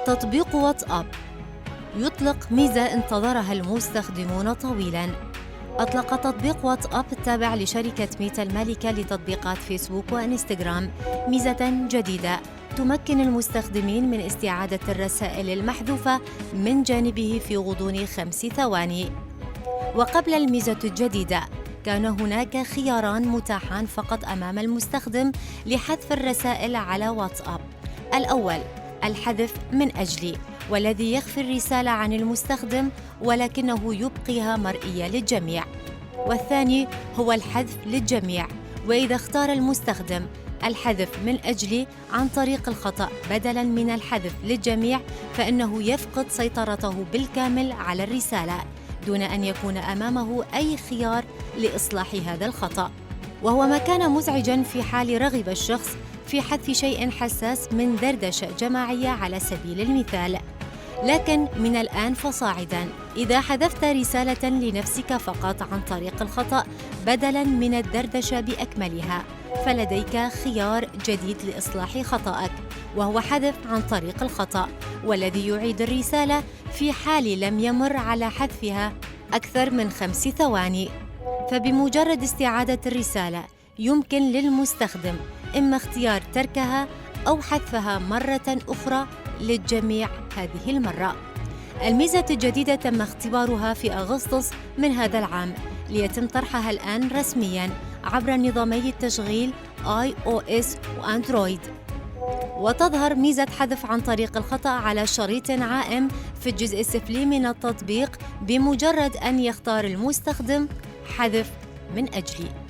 تطبيق واتساب يطلق ميزة انتظرها المستخدمون طويلاً. أطلق تطبيق واتساب التابع لشركة ميتا المالكة لتطبيقات فيسبوك وإنستغرام ميزة جديدة تمكن المستخدمين من استعادة الرسائل المحذوفة من جانبه في غضون 5 ثواني. وقبل الميزة الجديدة كان هناك خياران متاحان فقط أمام المستخدم لحذف الرسائل على واتساب. الأول الحذف من أجلي، والذي يخفي الرسالة عن المستخدم ولكنه يبقيها مرئية للجميع. والثاني هو الحذف للجميع، وإذا اختار المستخدم الحذف من أجلي عن طريق الخطأ بدلاً من الحذف للجميع فإنه يفقد سيطرته بالكامل على الرسالة دون أن يكون أمامه أي خيار لإصلاح هذا الخطأ، وهو ما كان مزعجاً في حال رغب الشخص في حذف شيء حساس من دردشة جماعية على سبيل المثال. لكن من الآن فصاعداً إذا حذفت رسالة لنفسك فقط عن طريق الخطأ بدلاً من الدردشة بأكملها، فلديك خيار جديد لإصلاح خطأك، وهو حذف عن طريق الخطأ، والذي يعيد الرسالة في حال لم يمر على حذفها أكثر من 5 ثواني. فبمجرد استعادة الرسالة يمكن للمستخدم إما اختيار تركها أو حذفها مرة أخرى للجميع هذه المرة. الميزة الجديدة تم اختبارها في أغسطس من هذا العام، ليتم طرحها الآن رسمياً عبر نظامي التشغيل iOS وأندرويد. وتظهر ميزة حذف عن طريق الخطأ على شريط عائم في الجزء السفلي من التطبيق بمجرد أن يختار المستخدم حذف من أجلي.